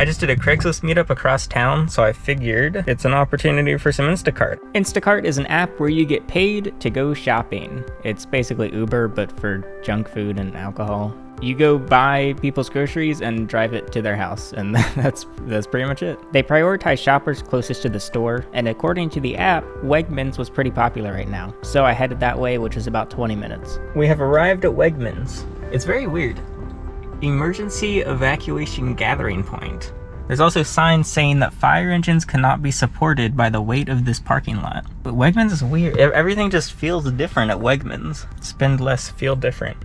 I just did a Craigslist meetup across town, so I figured it's an opportunity for some Instacart. Instacart is an app where you get paid to go shopping. It's basically Uber, but for junk food and alcohol. You go buy people's groceries and drive it to their house, and that's pretty much it. They prioritize shoppers closest to the store, and according to the app, Wegmans was pretty popular right now. So I headed that way, which is about 20 minutes. We have arrived at Wegmans. It's very weird. Emergency evacuation gathering point. There's also signs saying that fire engines cannot be supported by the weight of this parking lot. But Wegmans is weird. Everything just feels different at Wegmans. Spend less, feel different.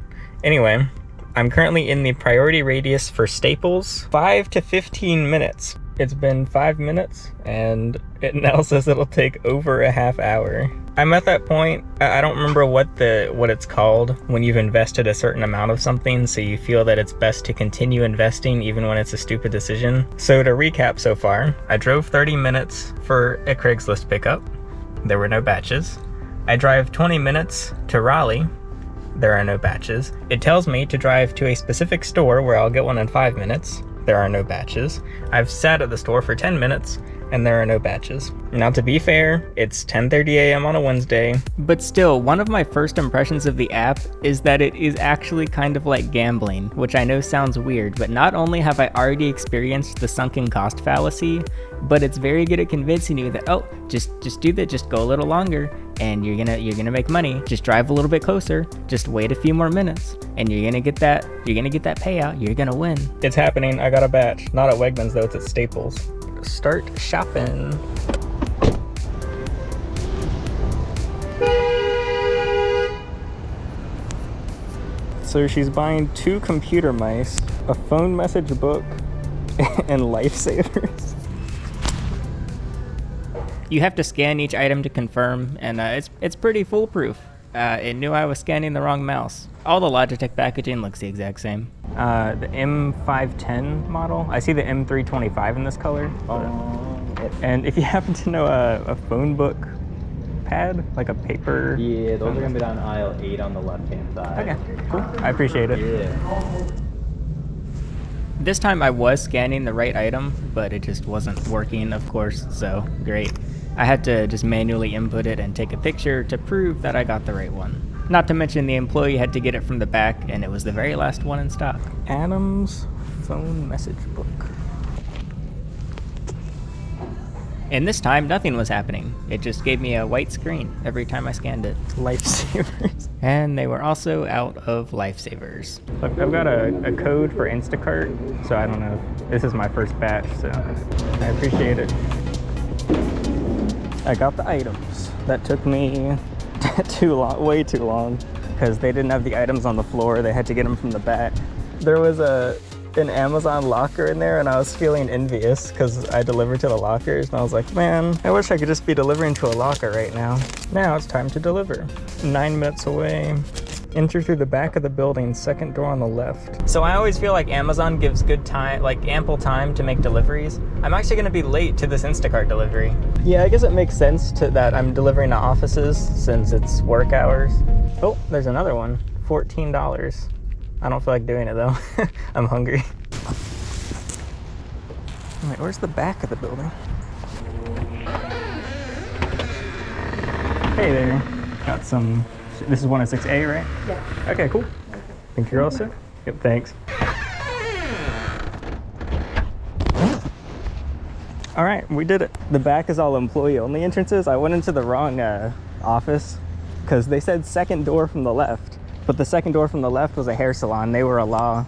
Anyway, I'm currently in the priority radius for Staples, 5 to 15 minutes. It's been 5 minutes, and it now says it'll take over a half hour. I'm at that point. I don't remember what it's called when you've invested a certain amount of something, so you feel that it's best to continue investing even when it's a stupid decision. So to recap so far, I drove 30 minutes for a Craigslist pickup. There were no batches. I drive 20 minutes to Raleigh. There are no batches. It tells me to drive to a specific store where I'll get one in 5 minutes. There are no batches. I've sat at the store for 10 minutes, and there are no batches. Now, to be fair, it's 10:30 a.m. on a Wednesday. But still, one of my first impressions of the app is that it is actually kind of like gambling, which I know sounds weird, but not only have I already experienced the sunken cost fallacy, but it's very good at convincing you that, oh, just do that, just go a little longer, and you're gonna make money. Just drive a little bit closer, just wait a few more minutes, and you're gonna get that payout, you're gonna win. It's happening. I got a batch. Not at Wegmans though, it's at Staples. Start shopping. So she's buying 2 computer mice, a phone message book, and lifesavers. You have to scan each item to confirm, and it's pretty foolproof. It knew I was scanning the wrong mouse. All the Logitech packaging looks the exact same. The M510 model. I see the M325 in this color. And if you happen to know a phone book pad, like a paper. Yeah, those are gonna be down aisle 8 on the left-hand side. Okay, cool. I appreciate it. Yeah. This time I was scanning the right item, but it just wasn't working, of course, so great. I had to just manually input it and take a picture to prove that I got the right one. Not to mention the employee had to get it from the back, and it was the very last one in stock. Adam's phone message book. And this time, nothing was happening. It just gave me a white screen every time I scanned it. Lifesavers. And they were also out of lifesavers. Look, I've got a code for Instacart, so I don't know. This is my first batch, so I appreciate it. I got the items. That took me way too long, because they didn't have the items on the floor. They had to get them from the back. There was an Amazon locker in there, and I was feeling envious because I delivered to the lockers, and I was like, man, I wish I could just be delivering to a locker right now. Now it's time to deliver. 9 minutes away. Enter through the back of the building, second door on the left. So I always feel like Amazon gives good time, like ample time to make deliveries. I'm actually gonna be late to this Instacart delivery. Yeah, I guess it makes sense that I'm delivering to offices since it's work hours. Oh, there's another one, $14. I don't feel like doing it though. I'm hungry. Wait, where's the back of the building? Hey there. Got some, this is 106A, right? Yeah. Okay, cool. Think you're all set? Yep, thanks. All right, we did it. The back is all employee only entrances. I went into the wrong office because they said second door from the left. But the second door from the left was a hair salon. They were a law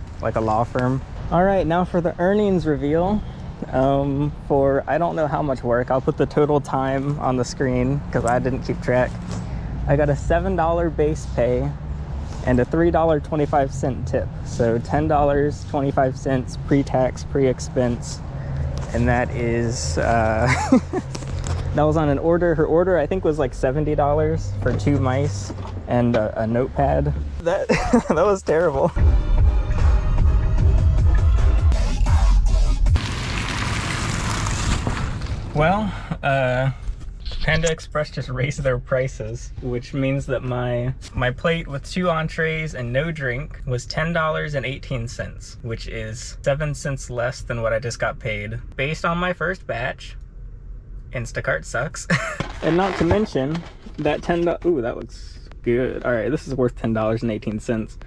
firm. All right, now for the earnings reveal. For I don't know how much work. I'll put the total time on the screen because I didn't keep track. I got a $7 base pay and a $3.25 tip. So $10.25 pre-tax, pre-expense. And that is, that was on an order. Her order, I think, was like $70 for 2 mice and a notepad. That was terrible. Well, Panda Express just raised their prices, which means that my plate with 2 entrees and no drink was $10.18, which is 7 cents less than what I just got paid. Based on my first batch, Instacart sucks. And not to mention that ooh, that looks good. All right, this is worth $10.18.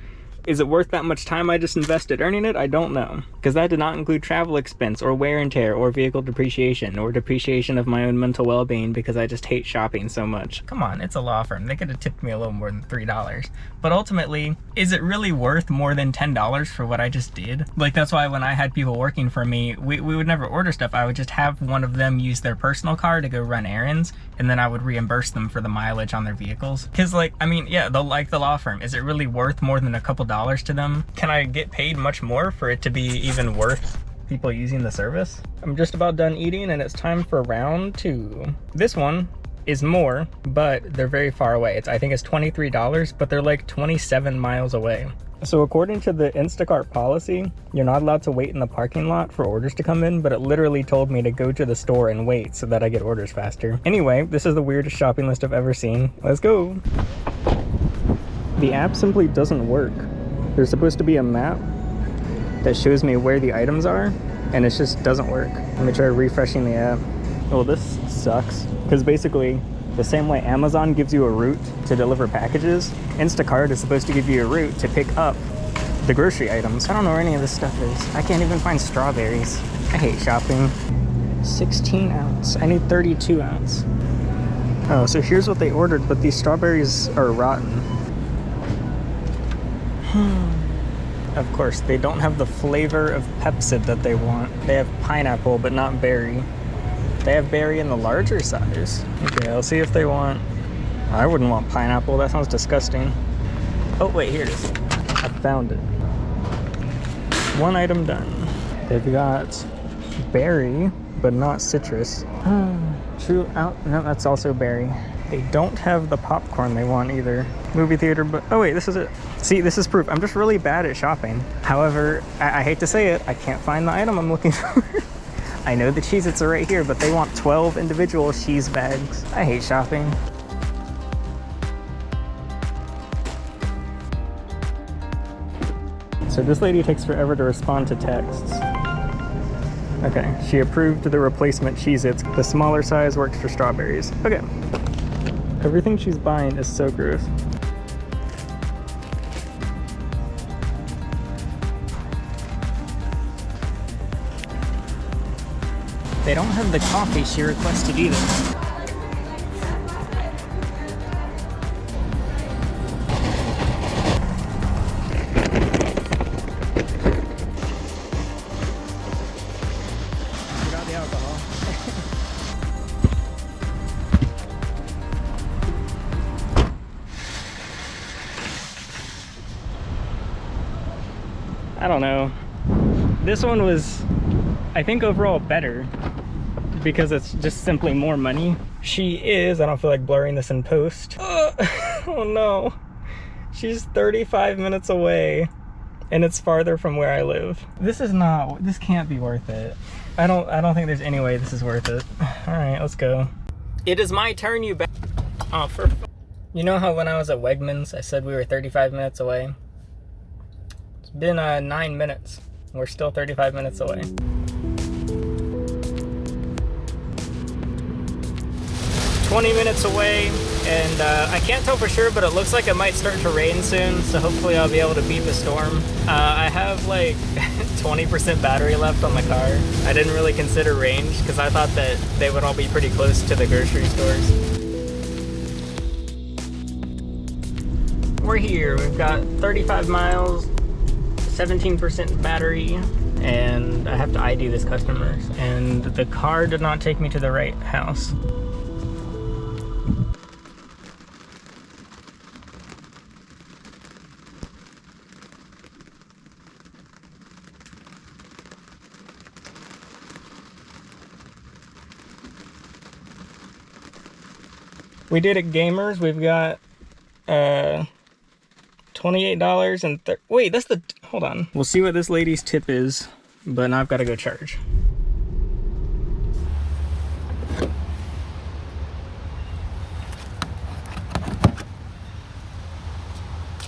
Is it worth that much time I just invested earning it? I don't know, because that did not include travel expense or wear and tear or vehicle depreciation or depreciation of my own mental well-being because I just hate shopping so much. Come on, it's a law firm. They could have tipped me a little more than $3. But ultimately, is it really worth more than $10 for what I just did? Like, that's why when I had people working for me, we would never order stuff. I would just have one of them use their personal car to go run errands, and then I would reimburse them for the mileage on their vehicles. Because, like, I mean, yeah, they'll like the law firm. Is it really worth more than a couple dollars to them? Can I get paid much more for it to be even worth people using the service? I'm just about done eating and it's time for round 2. This one is more, but they're very far away. I think it's $23, but they're like 27 miles away. So according to the Instacart policy, you're not allowed to wait in the parking lot for orders to come in, but it literally told me to go to the store and wait so that I get orders faster. Anyway, this is the weirdest shopping list I've ever seen. Let's go. The app simply doesn't work. There's supposed to be a map that shows me where the items are, and it just doesn't work. Let me try refreshing the app. Oh, this sucks. Because basically, the same way Amazon gives you a route to deliver packages, Instacart is supposed to give you a route to pick up the grocery items. I don't know where any of this stuff is. I can't even find strawberries. I hate shopping. 16 ounce. I need 32 ounce. Oh, so here's what they ordered, but these strawberries are rotten. Of course, they don't have the flavor of Pepsid that they want. They have pineapple, but not berry. They have berry in the larger size. Okay, I'll see if they want... I wouldn't want pineapple, that sounds disgusting. Oh, wait, here it is. I found it. 1 item done. They've got berry, but not citrus. True out... No, that's also berry. They don't have the popcorn they want either. Movie theater, but... Oh wait, this is it. See, this is proof. I'm just really bad at shopping. However, I hate to say it, I can't find the item I'm looking for. I know the Cheez-Its are right here, but they want 12 individual cheese bags. I hate shopping. So this lady takes forever to respond to texts. Okay, she approved the replacement Cheez-Its. The smaller size works for strawberries. Okay. Everything she's buying is so gross. They don't have the coffee she requested either. Forgot the alcohol. I don't know. This one was, I think, overall better because it's just simply more money. She is, I don't feel like blurring this in post. Oh no. She's 35 minutes away and it's farther from where I live. This can't be worth it. I don't think there's any way this is worth it. All right, let's go. It is my turn, you Oh, you know how when I was at Wegmans, I said we were 35 minutes away? It's been 9 minutes. We're still 35 minutes away. "20 minutes away, and I can't tell for sure, but it looks like it might start to rain soon, so hopefully I'll be able to beat the storm. I have like 20% battery left on the car. I didn't really consider range because I thought that they would all be pretty close to the grocery stores. We're here. We've got 35 miles, 17% battery, and I have to ID this customer. And the car did not take me to the right house. We did it, gamers. We've got $28 and wait, that's the, hold on. We'll see what this lady's tip is, but now I've got to go charge.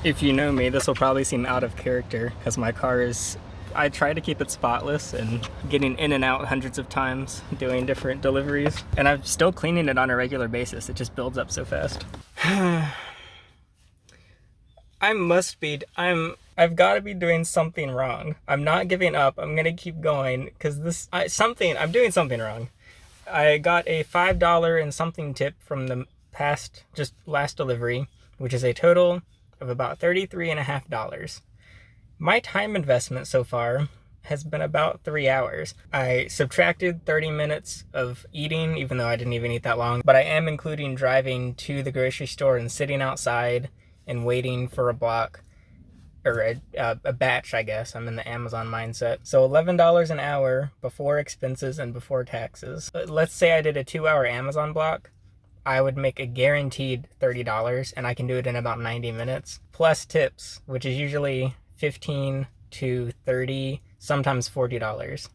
If you know me, this will probably seem out of character because my car is, I try to keep it spotless and getting in and out hundreds of times doing different deliveries, and I'm still cleaning it on a regular basis. It just builds up so fast. I've got to be doing something wrong. I'm not giving up. I'm gonna keep going because I'm doing something wrong. I got a $5 and something tip from the last delivery, which is a total of about $33.50. My time investment so far has been about 3 hours. I subtracted 30 minutes of eating, even though I didn't even eat that long, but I am including driving to the grocery store and sitting outside and waiting for a block, or a batch, I guess. I'm in the Amazon mindset. So $11 an hour before expenses and before taxes. Let's say I did a 2-hour Amazon block. I would make a guaranteed $30, and I can do it in about 90 minutes, plus tips, which is usually $15 to $30, sometimes $40.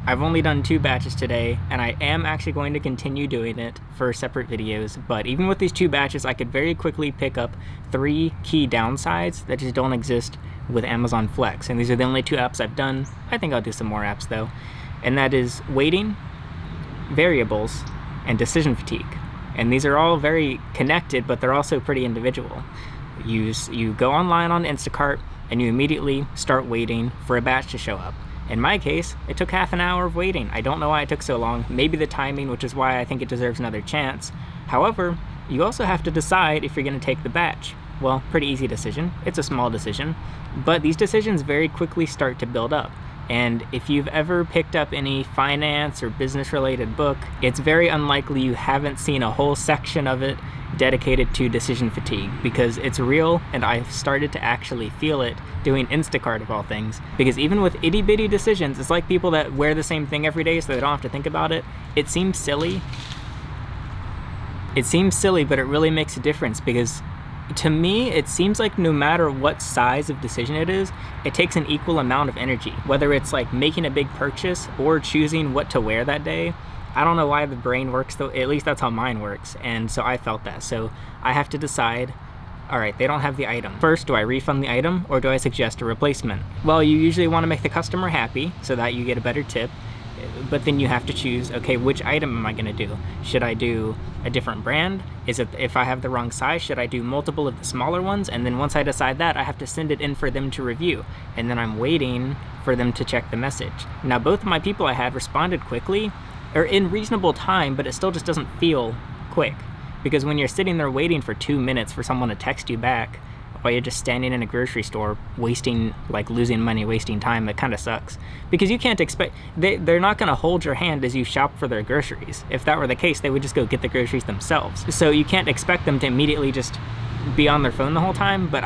I've only done 2 batches today, and I am actually going to continue doing it for separate videos, but even with these 2 batches, I could very quickly pick up 3 key downsides that just don't exist with Amazon Flex, and these are the only 2 apps I've done. I think I'll do some more apps though, and that is waiting, variables, and decision fatigue. And these are all very connected, but they're also pretty individual. You go online on Instacart, and you immediately start waiting for a batch to show up. In my case, it took half an hour of waiting. I don't know why it took so long. Maybe the timing, which is why I think it deserves another chance. However, you also have to decide if you're gonna take the batch. Well, pretty easy decision. It's a small decision, but these decisions very quickly start to build up. And if you've ever picked up any finance or business related book, it's very unlikely you haven't seen a whole section of it dedicated to decision fatigue, because it's real, and I've started to actually feel it doing Instacart of all things. Because even with itty bitty decisions, it's like people that wear the same thing every day so they don't have to think about it. It seems silly, but it really makes a difference, because to me, it seems like no matter what size of decision it is, it takes an equal amount of energy. Whether it's like making a big purchase or choosing what to wear that day, I don't know why the brain works though, at least that's how mine works. And so I felt that. So I have to decide, all right, they don't have the item. First, do I refund the item or do I suggest a replacement? Well, you usually want to make the customer happy so that you get a better tip. But then you have to choose, okay, which item am I gonna do? Should I do a different brand? Is it, if I have the wrong size, should I do multiple of the smaller ones? And then once I decide that, I have to send it in for them to review. And then I'm waiting for them to check the message. Now, both of my people I had responded quickly, or in reasonable time, but it still just doesn't feel quick. Because when you're sitting there waiting for 2 minutes for someone to text you back, while you're just standing in a grocery store wasting, like losing money, wasting time, it kind of sucks. Because you can't expect, they're not gonna hold your hand as you shop for their groceries. If that were the case, they would just go get the groceries themselves. So you can't expect them to immediately just be on their phone the whole time, but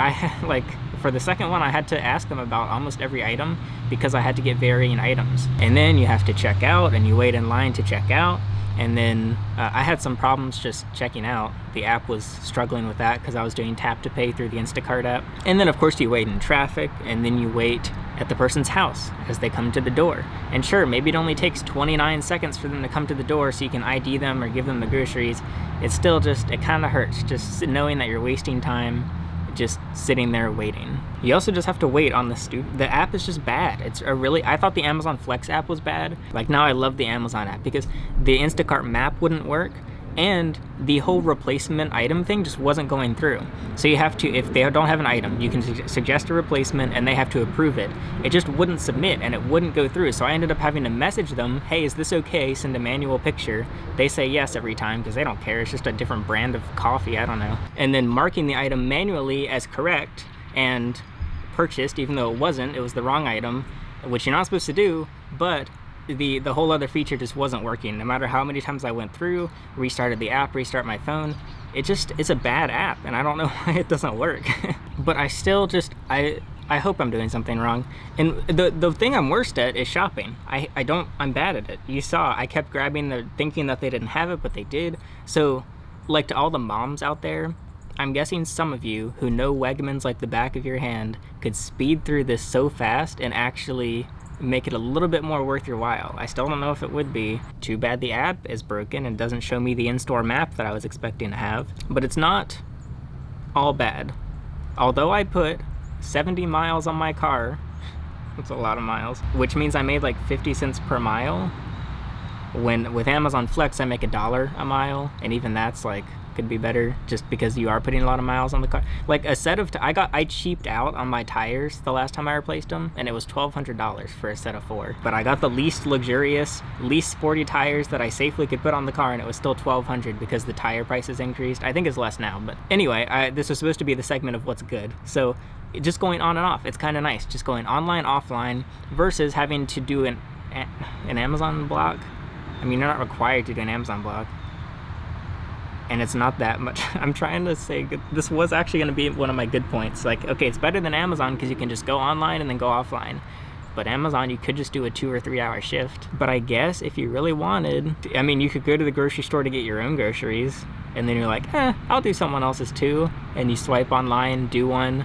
for the second one, I had to ask them about almost every item because I had to get varying items. And then you have to check out, and you wait in line to check out. And then I had some problems just checking out. The app was struggling with that because I was doing tap to pay through the Instacart app. And then of course you wait in traffic, and then you wait at the person's house as they come to the door. And sure, maybe it only takes 29 seconds for them to come to the door so you can ID them or give them the groceries. It's still just, it kind of hurts just knowing that you're wasting time just sitting there waiting. You also just have to wait on the app is just bad. I thought the Amazon Flex app was bad. Like now I love the Amazon app because the Instacart map wouldn't work, and the whole replacement item thing just wasn't going through. So you have to, if they don't have an item, you can suggest a replacement and they have to approve it. It just wouldn't submit and it wouldn't go through. So I ended up having to message them, hey, is this okay? Send a manual picture. They say yes every time because they don't care. It's just a different brand of coffee, I don't know. And then marking the item manually as correct and purchased, even though it wasn't, it was the wrong item, which you're not supposed to do, but the whole other feature just wasn't working. No matter how many times I went through, restarted the app, restart my phone, it's a bad app, and I don't know why it doesn't work. But I still I hope I'm doing something wrong. And the thing I'm worst at is shopping. I'm bad at it. You saw, I kept grabbing thinking that they didn't have it, but they did. So, like, to all the moms out there, I'm guessing some of you who know Wegmans like the back of your hand could speed through this so fast and actually make it a little bit more worth your while. I still don't know if it would be. Too bad the app is broken and doesn't show me the in-store map that I was expecting to have. But it's not all bad. although I put 70 miles on my car, that's a lot of miles, which means I made like 50 cents per mile. When with Amazon Flex, I make $1 a mile, and even that's like could be better just because you are putting a lot of miles on the car. Like a set of I cheaped out on my tires the last time I replaced them, and it was $1,200 for a set of 4. But I got the least luxurious, least sporty tires that I safely could put on the car, and it was still $1,200 because the tire prices increased. I think it's less now, but anyway, this was supposed to be the segment of what's good. So just going on and off, it's kind of nice. Just going online, offline, versus having to do an Amazon block. I mean, you're not required to do an Amazon block. And it's not that much. I'm trying to say, this was actually going to be one of my good points. Like, okay, it's better than Amazon because you can just go online and then go offline. But Amazon, you could just do a 2 or 3 hour shift. But I guess if you really wanted, I mean, you could go to the grocery store to get your own groceries. And then you're like, I'll do someone else's too. And you swipe online, do one,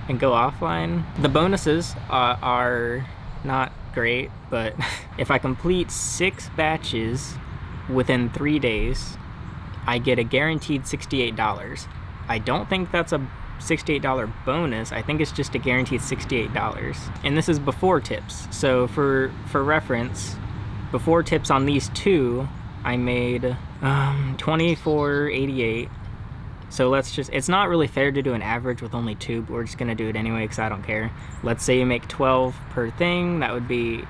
and go offline. The bonuses are not great, but if I complete 6 batches within 3 days, I get a guaranteed $68. I don't think that's a $68 bonus. I think it's just a guaranteed $68. And this is before tips. So for reference, before tips on these 2, I made $24.88. So let's just, it's not really fair to do an average with only 2, but we're just gonna do it anyway because I don't care. Let's say you make 12 per thing, that would be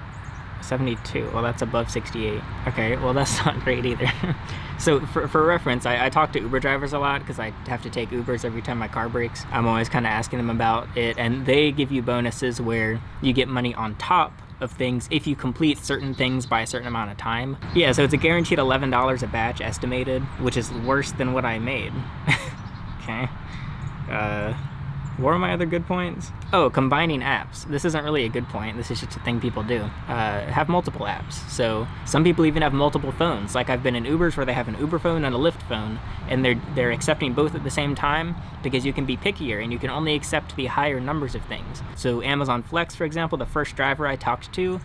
72. Well, that's above 68. Okay, well that's not great either. So for reference, I talk to Uber drivers a lot because I have to take Ubers every time my car breaks. I'm always kind of asking them about it, and they give you bonuses where you get money on top of things if you complete certain things by a certain amount of time. Yeah, so it's a guaranteed $11 a batch estimated, which is worse than what I made. Okay. What are my other good points? Oh, combining apps. This isn't really a good point. This is just a thing people do. Have multiple apps. So some people even have multiple phones. Like I've been in Ubers where they have an Uber phone and a Lyft phone, and they're accepting both at the same time because you can be pickier and you can only accept the higher numbers of things. So Amazon Flex, for example, the first driver I talked to,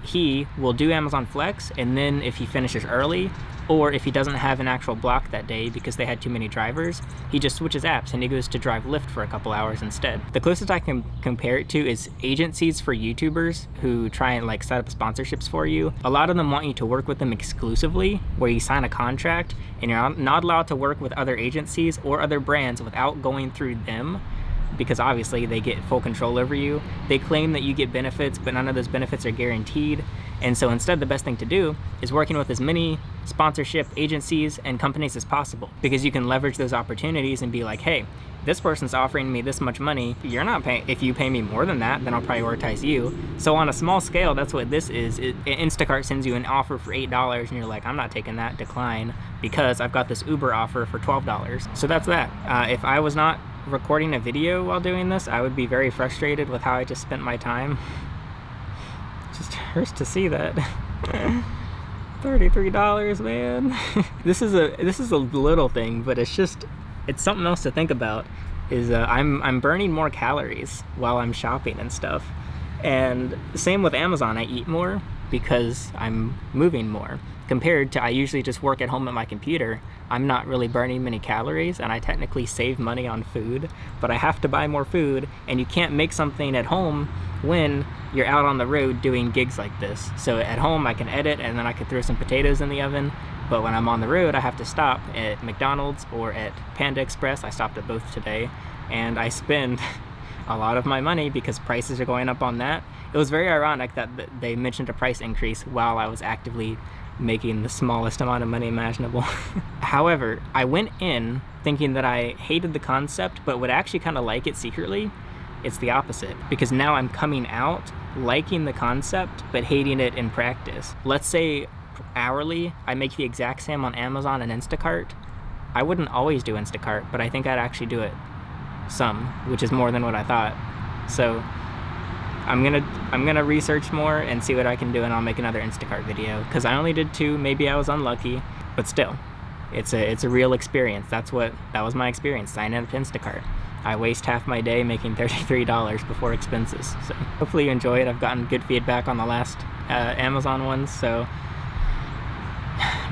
he will do Amazon Flex, and then if he finishes early, or if he doesn't have an actual block that day because they had too many drivers, he just switches apps and he goes to drive Lyft for a couple hours instead. The closest I can compare it to is agencies for YouTubers who try and like set up sponsorships for you. A lot of them want you to work with them exclusively, where you sign a contract and you're not allowed to work with other agencies or other brands without going through them, because obviously they get full control over you. They claim that you get benefits, but none of those benefits are guaranteed. And so instead, the best thing to do is working with as many sponsorship agencies and companies as possible, because you can leverage those opportunities and be like, hey, this person's offering me this much money. You're not paying. If you pay me more than that, then I'll prioritize you. So on a small scale, that's what this is. Instacart sends you an offer for $8 and you're like, I'm not taking that, decline, because I've got this Uber offer for $12. So that's that. If I was not recording a video while doing this, I would be very frustrated with how I just spent my time. It just hurts to see that. $33, man. This is a little thing, but it's something else to think about. Is I'm burning more calories while I'm shopping and stuff. And same with Amazon, I eat more because I'm moving more. Compared to I usually just work at home at my computer, I'm not really burning many calories, and I technically save money on food, but I have to buy more food, and you can't make something at home when you're out on the road doing gigs like this. So at home I can edit and then I can throw some potatoes in the oven, but when I'm on the road I have to stop at McDonald's or at Panda Express. I stopped at both today, and I spend a lot of my money because prices are going up on that. It was very ironic that they mentioned a price increase while I was actively making the smallest amount of money imaginable. However, I went in thinking that I hated the concept but would actually kind of like it secretly. It's the opposite, because now I'm coming out liking the concept but hating it in practice. Let's say hourly I make the exact same on Amazon and Instacart. I wouldn't always do Instacart, but I think I'd actually do it some, which is more than what I thought. So I'm gonna research more and see what I can do, and I'll make another Instacart video, because I only did 2. Maybe I was unlucky, but still, it's a real experience. That was my experience signing up to Instacart. I waste half my day making $33 before expenses. So hopefully you enjoy it. I've gotten good feedback on the last Amazon ones, so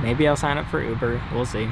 maybe I'll sign up for Uber. We'll see.